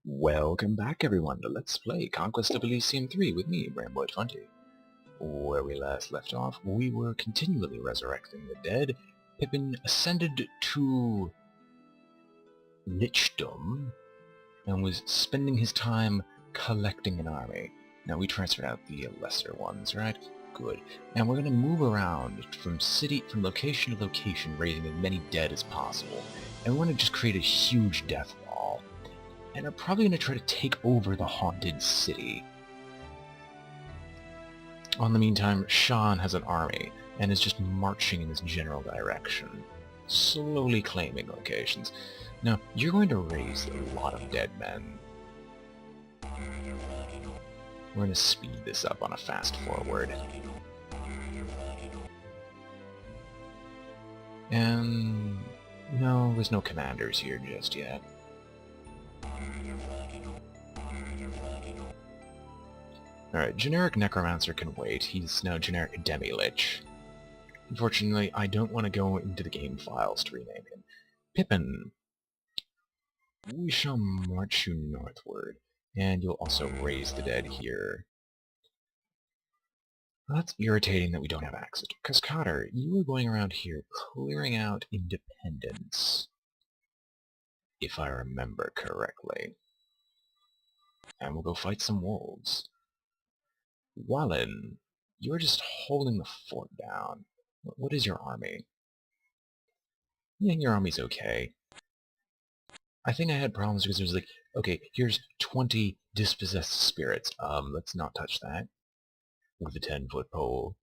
Welcome back everyone to Let's Play Conquest of Elysium 3 with me, BrainBoy 20. Where we last left off, we were continually resurrecting the dead. Pippin ascended to Lichdom and was spending his time collecting an army. Now we transferred out the lesser ones, right? Good. And we're going to move around from location to location, raising as many dead as possible. And we want to just create a huge death wall. And are probably going to try to take over the haunted city. In the meantime, Sean has an army, and is just marching in this general direction, slowly claiming locations. Now, you're going to raise a lot of dead men. We're going to speed this up on a fast forward. And no, there's no commanders here just yet. Alright, generic necromancer can wait. He's now generic demi-lich. Unfortunately, I don't want to go into the game files to rename him. Pippin. We shall march you northward, and you'll also raise the dead here. Well, that's irritating that we don't have access to. Because Cotter, you were going around here clearing out independence, if I remember correctly. And we'll go fight some wolves. Wallen, you're just holding the fort down. What is your army? Yeah, your army's okay. I think I had problems because it was like, okay, here's 20 dispossessed spirits. Let's not touch that. With a 10-foot pole.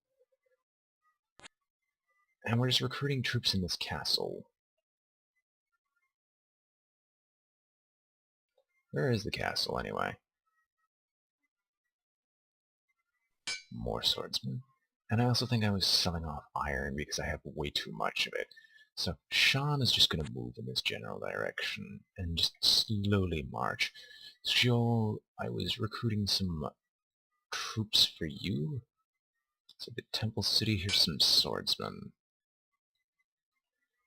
And we're just recruiting troops in this castle. Where is the castle, anyway? More swordsmen. And I also think I was selling off iron because I have way too much of it. So Sean is just going to move in this general direction and just slowly march. So I was recruiting some troops for you. So the Temple City, here's some swordsmen.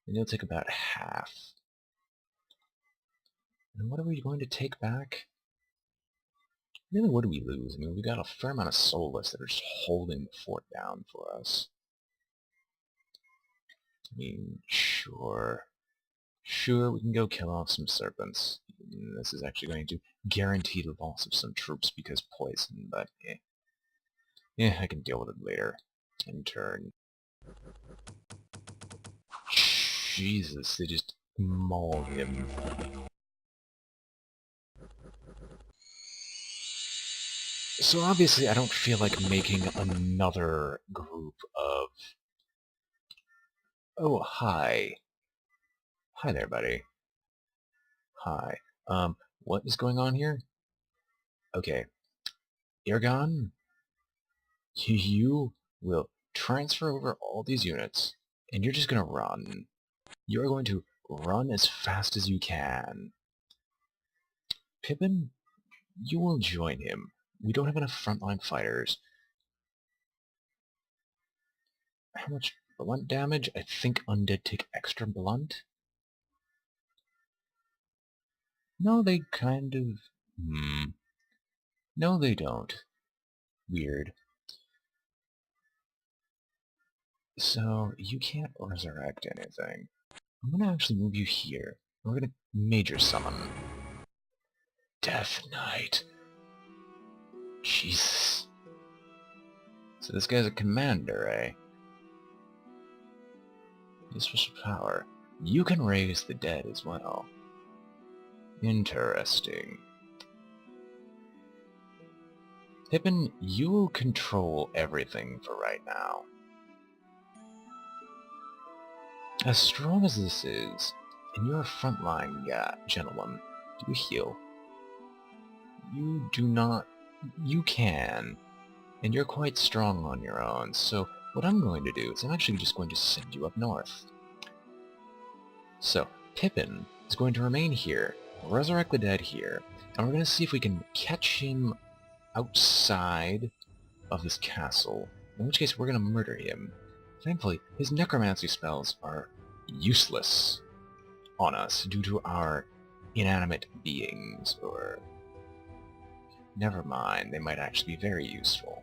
And you'll take about half. And what are we going to take back? Really, what do we lose? I mean, we got a fair amount of soulless that are just holding the fort down for us. I mean, sure. Sure, we can go kill off some serpents. This is actually going to guarantee the loss of some troops because poison, but eh. Yeah, I can deal with it later. In turn. Jesus, they just mauled him. So obviously I don't feel like making another group of... Oh, hi. Hi there, buddy. Hi. What is going on here? Okay. Irgon, you will transfer over all these units, and you're just gonna run. You're going to run as fast as you can. Pippin, you will join him. We don't have enough frontline fighters. How much blunt damage? I think undead take extra blunt. No, they kind of... No, they don't. Weird. So, you can't resurrect anything. I'm gonna actually move you here. We're gonna major summon. Death Knight. Jesus. So this guy's a commander, eh? His special power. You can raise the dead as well. Interesting. Pippin, you will control everything for right now. As strong as this is, and you're a frontline gentleman, do you heal? You do not... You can. And you're quite strong on your own, so what I'm going to do is I'm actually just going to send you up north. So, Pippin is going to remain here, resurrect the dead here, and we're going to see if we can catch him outside of this castle, in which case we're going to murder him. Thankfully, his necromancy spells are useless on us due to our inanimate beings, or... Never mind, they might actually be very useful.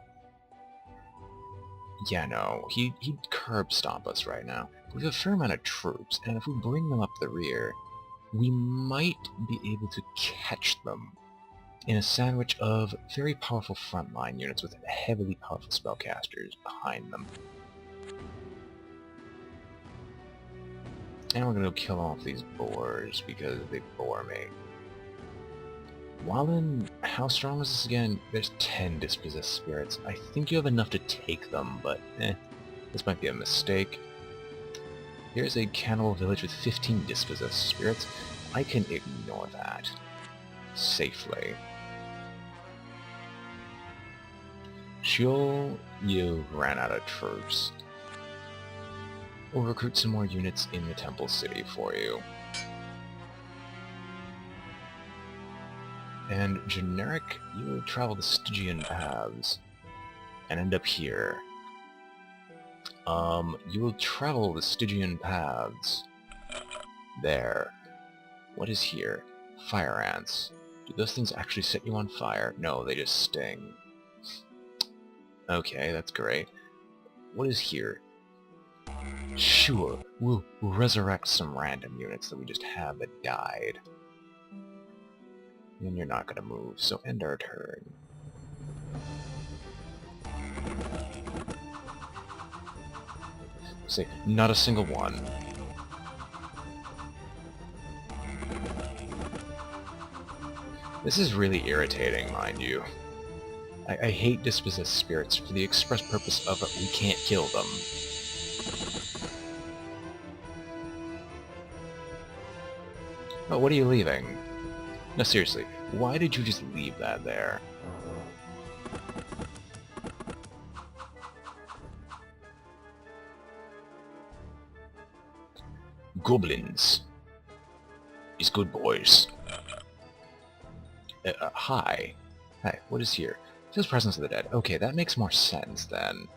Yeah, no, he'd curb stomp us right now. We have a fair amount of troops, and if we bring them up the rear, we might be able to catch them in a sandwich of very powerful frontline units with heavily powerful spellcasters behind them. And we're gonna go kill off these boars because they bore me. Wallen, how strong is this again? There's 10 dispossessed spirits. I think you have enough to take them, but this might be a mistake. Here's a cannibal village with 15 dispossessed spirits. I can ignore that safely. Sheol, you ran out of troops. We'll recruit some more units in the Temple City for you. And generic, you will travel the Stygian paths and end up here. You will travel the Stygian paths. There. What is here? Fire ants. Do those things actually set you on fire? No, they just sting. Okay, that's great. What is here? Sure, we'll resurrect some random units that we just had that died. And you're not gonna move, so end our turn. Say, not a single one. This is really irritating, mind you. I hate dispossessed spirits for the express purpose of we can't kill them. Oh, what are you leaving? No, seriously, why did you just leave that there? Goblins. These good boys. Hi. Hi, what is here? Feels presence of the dead. Okay, that makes more sense then.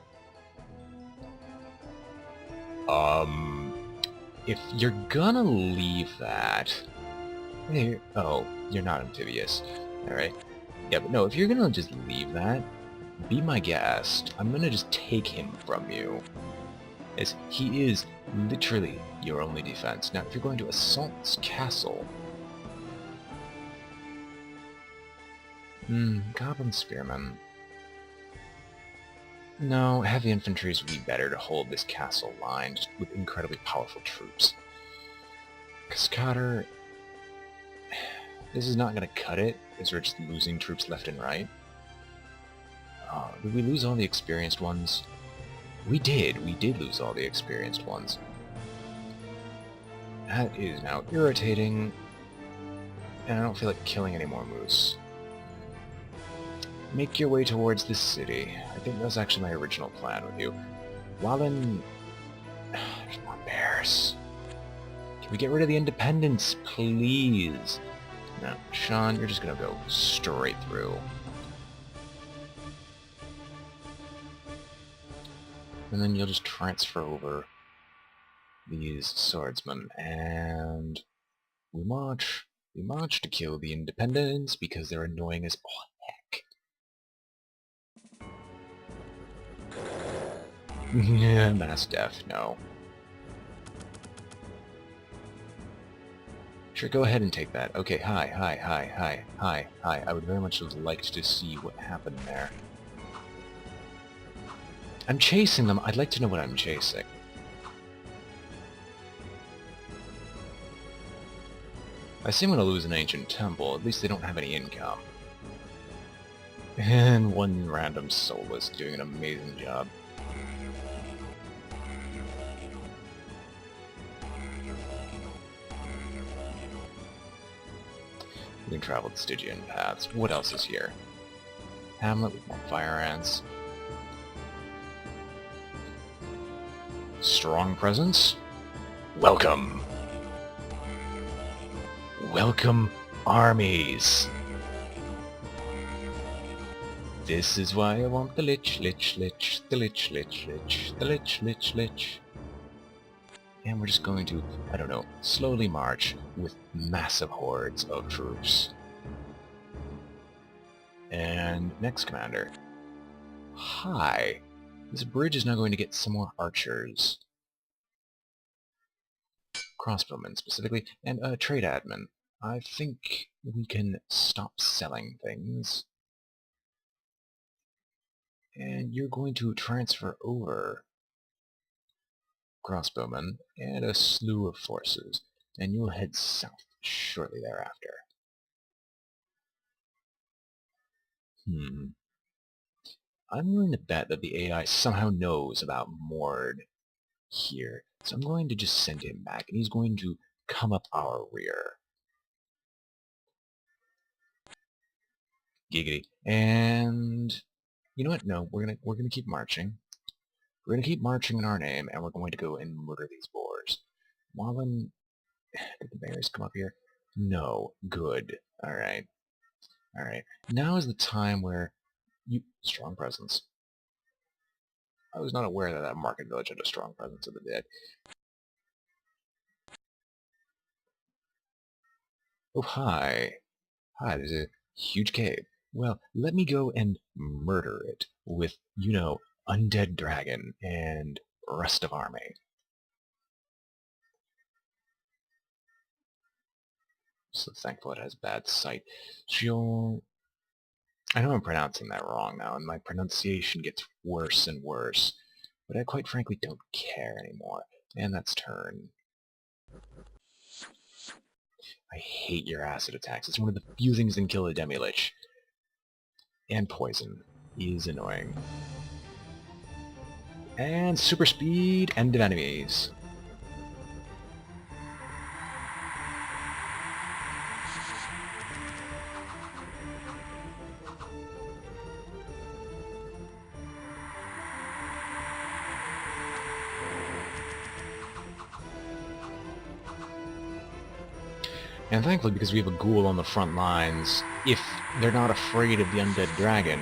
If you're gonna leave that... Oh, you're not amphibious. Alright. Yeah, but no, if you're gonna just leave that, be my guest. I'm gonna just take him from you. As he is literally your only defense. Now, if you're going to assault this castle... Goblin Spearmen. No, heavy infantry would be better to hold this castle line, just with incredibly powerful troops. Cascader... This is not going to cut it, because we're just losing troops left and right. Did we lose all the experienced ones? We did lose all the experienced ones. That is now irritating, and I don't feel like killing any more moose. Make your way towards the city. I think that was actually my original plan with you. Wallen... There's more bears. Can we get rid of the independents, please? No, Sean, you're just gonna go straight through. And then you'll just transfer over these swordsmen, and we march. We march to kill the independents because they're annoying as heck. Yeah, mass death, no. Sure, go ahead and take that. Okay, hi. I would very much have liked to see what happened there. I'm chasing them. I'd like to know what I'm chasing. I seem to lose an ancient temple. At least they don't have any income. And one random soulless doing an amazing job. We can travel the Stygian paths. What else is here? Hamlet with more fire ants. Strong presence? Welcome! Welcome, armies! This is why I want the lich, the lich. And we're just going to, I don't know, slowly march with massive hordes of troops. And next commander. Hi. This bridge is now going to get some more archers. Crossbowmen specifically, and a trade admin. I think we can stop selling things. And you're going to transfer over crossbowmen and a slew of forces, and you'll head south shortly thereafter. I'm willing to bet that the AI somehow knows about Mord here, so I'm going to just send him back, and he's going to come up our rear. Giggity. And you know what? No, we're gonna keep marching. We're gonna keep marching in our name, and we're going to go and murder these boars. Wallen, did the bears come up here? No. Good. All right. All right. Now is the time where you strong presence. I was not aware that that market village had a strong presence of the dead. Oh, hi. Hi, there's a huge cave. Well, let me go and murder it with, you know, undead dragon and rest of army. So thankful it has bad sight. She'll... I know I'm pronouncing that wrong now, and my pronunciation gets worse and worse, but I quite frankly don't care anymore. And that's turn. I hate your acid attacks. It's one of the few things that can kill a demi-lich. And poison is annoying. And super speed, end of enemies. And thankfully, because we have a ghoul on the front lines, if they're not afraid of the undead dragon,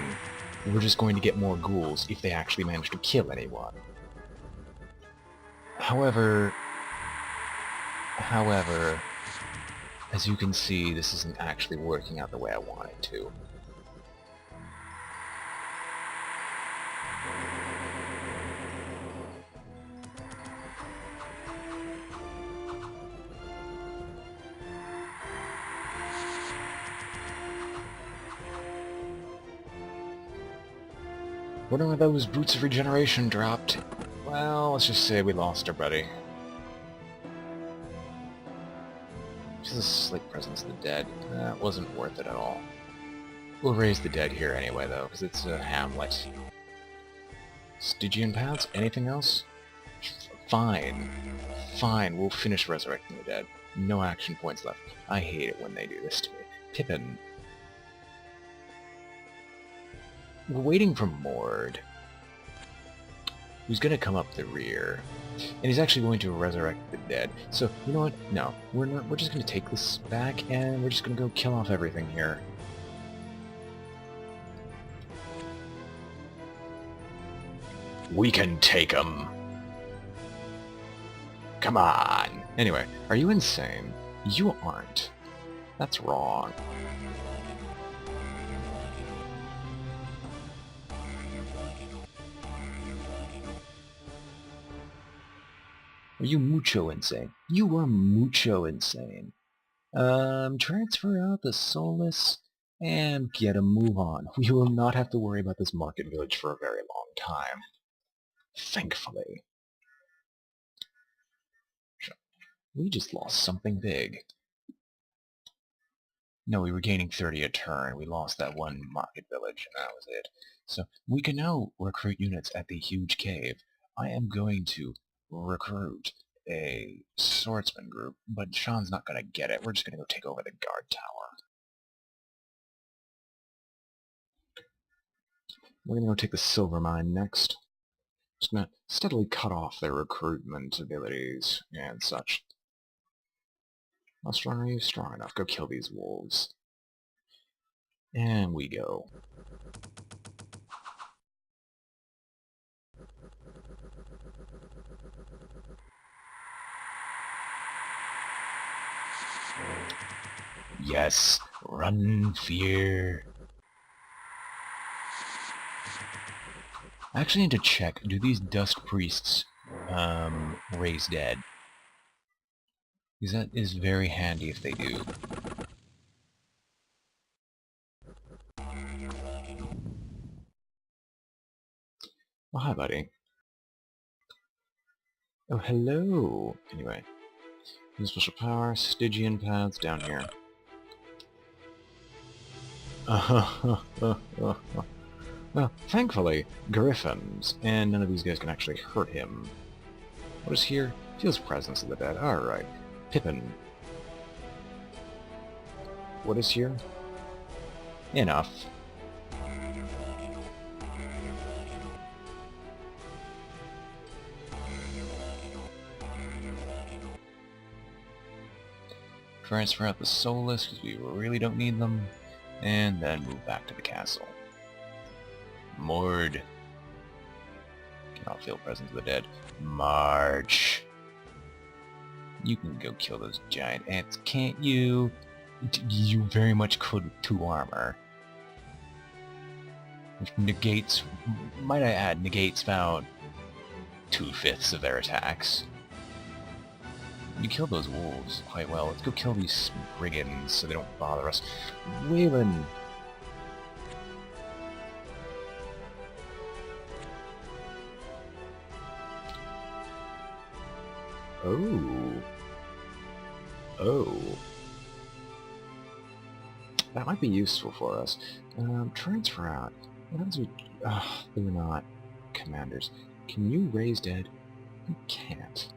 we're just going to get more ghouls if they actually manage to kill anyone. However, as you can see, this isn't actually working out the way I want it to. Wonder why those boots of regeneration dropped. Well, let's just say we lost our buddy. Just a slight presence of the dead. That wasn't worth it at all. We'll raise the dead here anyway, though, because it's a hamlet. Stygian paths? Anything else? Fine. Fine, we'll finish resurrecting the dead. No action points left. I hate it when they do this to me. Pippin. We're waiting for Mord, who's going to come up the rear, and he's actually going to resurrect the dead. So, you know what? No, we're not. We're just going to take this back, and we're just going to go kill off everything here. We can take him. Come on. Anyway, are you insane? You aren't. That's wrong. Are you mucho insane? You are mucho insane. Transfer out the soulless and get a move on. We will not have to worry about this market village for a very long time. Thankfully. We just lost something big. No, we were gaining 30 a turn. We lost that one market village, and that was it. So we can now recruit units at the huge cave. I am going to recruit a swordsman group, but Sean's not going to get it. We're just going to go take over the guard tower. We're going to go take the silver mine next. Just going to steadily cut off their recruitment abilities and such. How strong are you? Strong enough. Go kill these wolves. And we go. Yes, run in fear. I actually need to check, do these Dusk Priests raise dead? Because that is very handy if they do. Oh, hi, buddy. Oh, hello! Anyway, special power, Stygian paths down here. Well, thankfully, Griffins, and none of these guys can actually hurt him. What is here? Feels presence of the dead. Alright. Pippin. What is here? Enough. Transfer out the soulless, because we really don't need them, and then move back to the castle. Mord. Cannot feel presence of the dead. March. You can go kill those giant ants, can't you? You very much could with 2 armor. Which negates, might I add, negates about 2/5 of their attacks. You killed those wolves quite well. Let's go kill these brigands so they don't bother us. Waylon! Oh. Oh. That might be useful for us. Transfer out. What happens with... they're not commanders. Can you raise dead? You can't.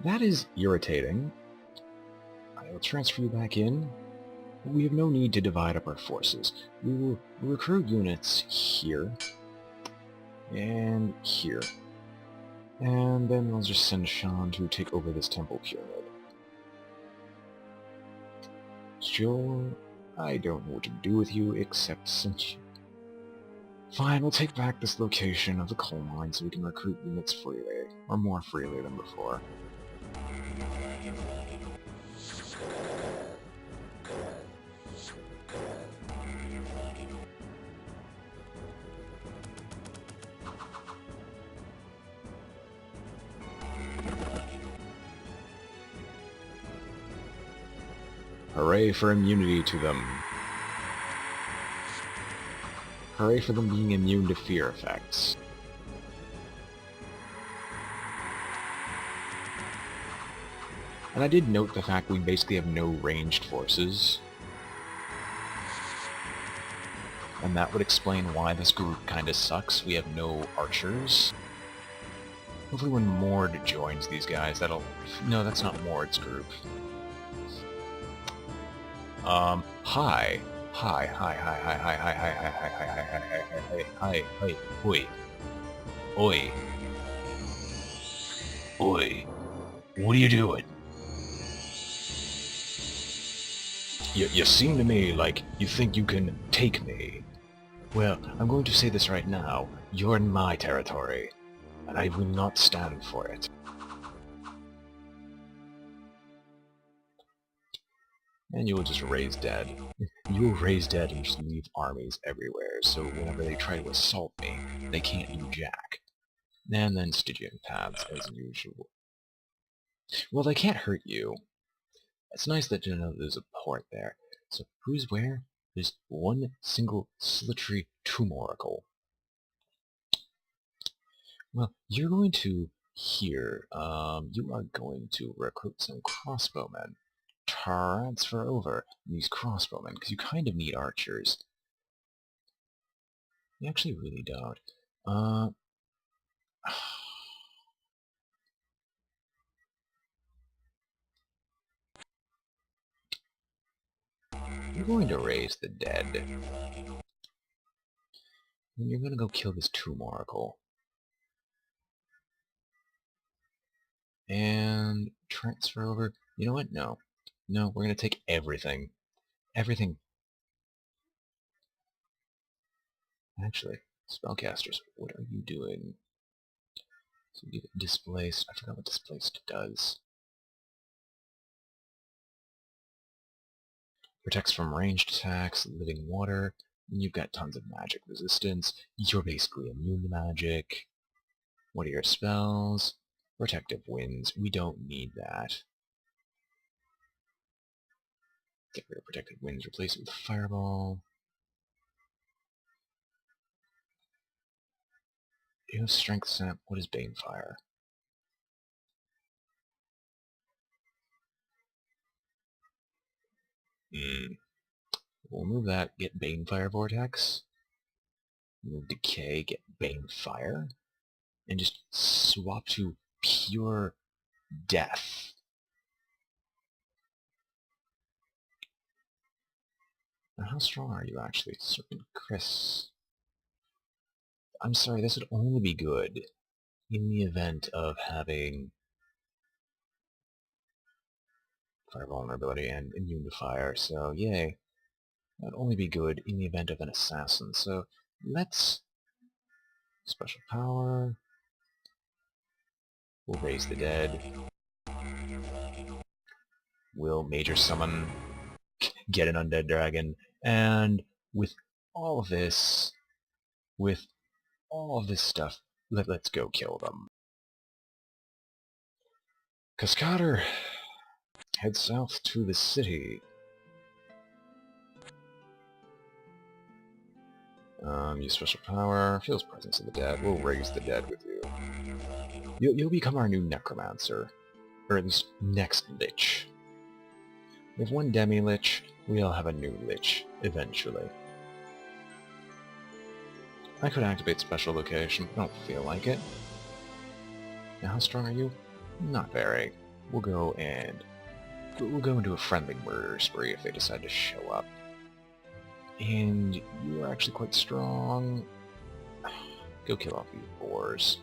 That is irritating. I will transfer you back in. We have no need to divide up our forces. We will recruit units here. And here. And then I'll just send Sean to take over this temple pyramid. Sure, I don't know what to do with you except send you. Fine, we'll take back this location of the coal mine so we can recruit units freely, or more freely than before. Hooray for immunity to them. Hooray for them being immune to fear effects. And I did note the fact we basically have no ranged forces. And that would explain why this group kinda sucks. We have no archers. Hopefully when Mord joins these guys, that'll... No, that's not Mord's group. Hi. Hi. Oi. Oi. Oi. What are you doing? You seem to me like you think you can take me. Well, I'm going to say this right now. You're in my territory, and I will not stand for it. And you will just raise dead. You will raise dead and just leave armies everywhere, so whenever they try to assault me, they can't do jack. And then Stygian paths, as usual. Well, they can't hurt you. It's nice that you know there's a port there. So who's where? There's one single solitary tumorical. Well, you're going to here. You are going to recruit some crossbowmen. Transfer over these crossbowmen, because you kind of need archers. You actually really don't. You're going to raise the dead. And you're going to go kill this tumorical. And transfer over... You know what? No. No, we're going to take everything. Everything. Actually, spellcasters, what are you doing? So you get displaced. I forgot what displaced does. Protects from ranged attacks, living water. You've got tons of magic resistance. You're basically immune to magic. What are your spells? Protective winds. We don't need that. Get rid of protective winds. Replace it with fireball. You have strength snap. What is Banefire? We'll move that. Get Banefire Vortex. Move Decay. Get Banefire. And just swap to pure death. Now, how strong are you actually? Serpent Chris. I'm sorry, this would only be good in the event of having fire vulnerability and immune to fire, so yay. That would only be good in the event of an assassin, so let's... Special power... We'll raise the dead. We'll major summon, get an undead dragon, and with all of this stuff, let's go kill them. Cascader, head south to the city. Use special power, feels presence of the dead. We'll raise the dead with you. You'll become our new necromancer, or at least next lich. We have one demi-lich, we'll have a new lich, eventually. I could activate special location, I don't feel like it. Now how strong are you? Not very. We'll go into a friendly murder spree if they decide to show up. And you are actually quite strong. Go kill off these boars.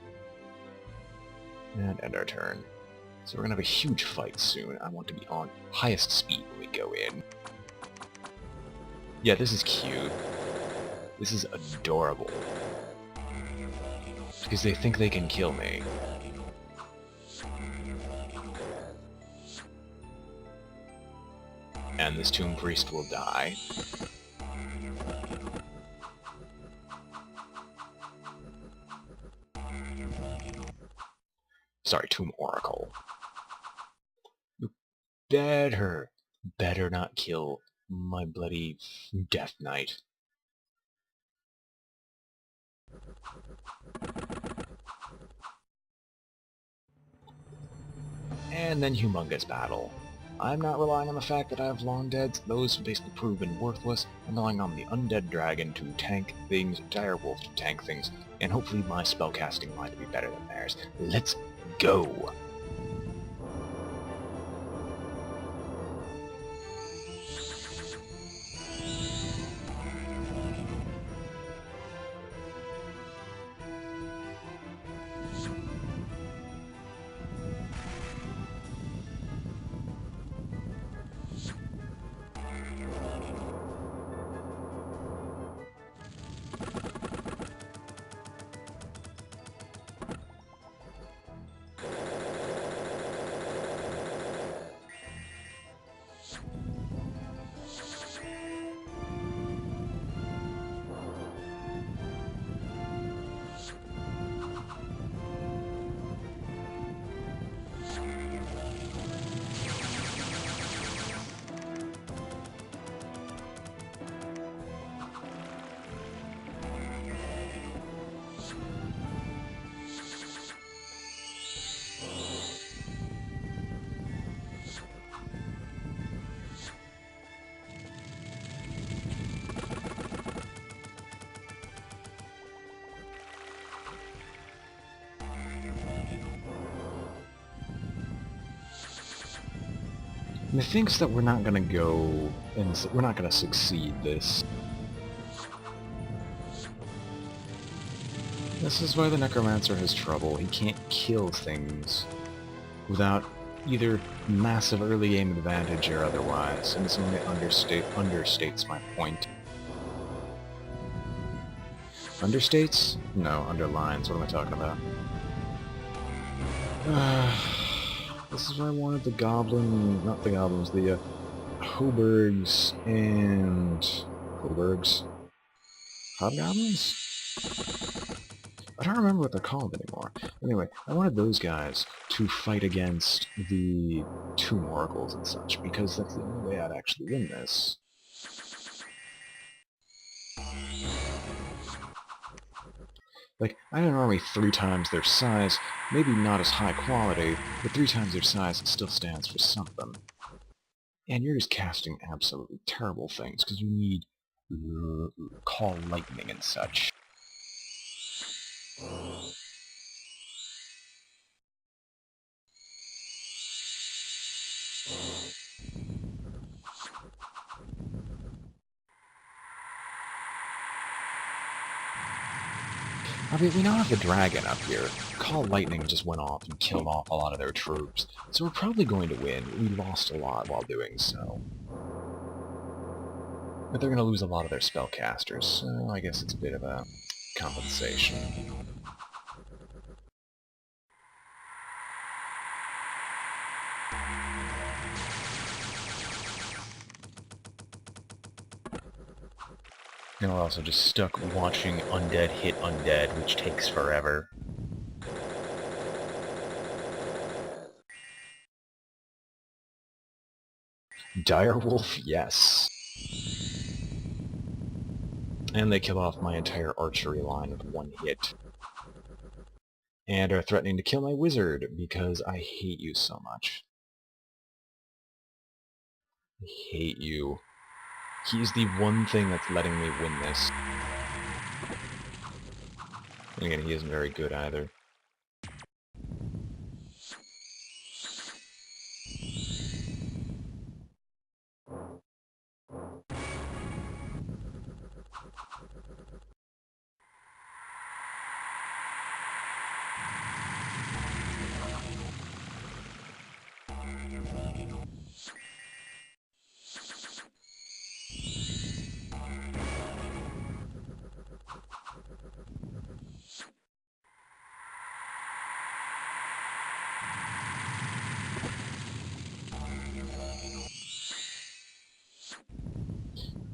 And end our turn. So we're gonna have a huge fight soon. I want to be on highest speed when we go in. Yeah, this is cute. This is adorable. Because they think they can kill me. And this Tomb Priest will die. Sorry, Tomb Oracle. You better not kill my bloody Death Knight. And then Humongous Battle. I'm not relying on the fact that I have long deads, those have basically proven worthless. I'm relying on the Undead Dragon to tank things, Dire Wolf to tank things, and hopefully my spellcasting line to be better than theirs. Let's go! Methinks that we're not gonna go, and we're not gonna succeed this. This is why the Necromancer has trouble. He can't kill things without either massive early game advantage or otherwise, and this only understates my point. Understates? No, underlines. What am I talking about? This is why I wanted the goblin, not the goblins, the Hobergs and Hobergs? Hobgoblins? I don't remember what they're called anymore. Anyway, I wanted those guys to fight against the Tomb Oracles and such, because that's the only way I'd actually win this. Like, I had an army 3 times their size, maybe not as high quality, but 3 times their size it still stands for something. And you're just casting absolutely terrible things, because you need call lightning and such. I mean, we now have the dragon up here. Call Lightning just went off and killed off a lot of their troops, so we're probably going to win. We lost a lot while doing so. But they're going to lose a lot of their spellcasters, so I guess it's a bit of a compensation. And we're also just stuck watching Undead hit Undead, which takes forever. Direwolf, yes. And they kill off my entire archery line with 1 hit. And are threatening to kill my wizard, because I hate you so much. I hate you. He's the one thing that's letting me win this. And again, he isn't very good either.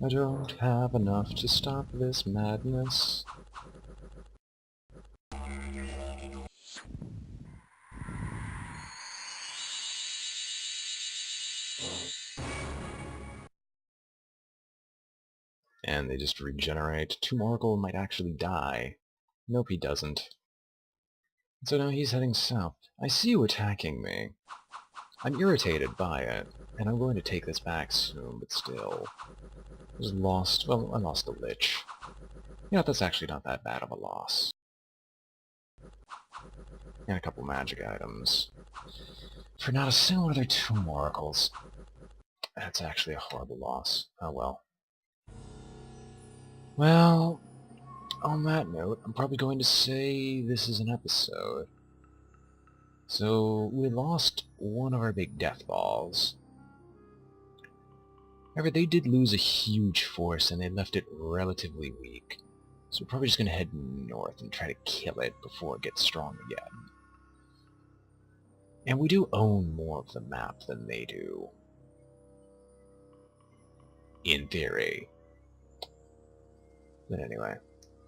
I don't have enough to stop this madness. And they just regenerate. Tomb Oracle might actually die. Nope, he doesn't. So now he's heading south. I see you attacking me. I'm irritated by it, and I'm going to take this back soon, but still. I just lost, well, I lost the Lich. Yeah, that's actually not that bad of a loss. And a couple magic items. For not a single other Tomb Oracles. That's actually a horrible loss. Oh well. Well, on that note, I'm probably going to say this is an episode. So, we lost one of our big death balls. However, they did lose a huge force, and they left it relatively weak. So we're probably just going to head north and try to kill it before it gets strong again. And we do own more of the map than they do. In theory. But anyway,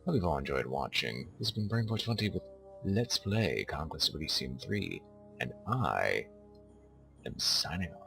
hope you've all enjoyed watching. This has been BrainBoy20 with Let's Play Conquest of Elysium 3, and I am signing off.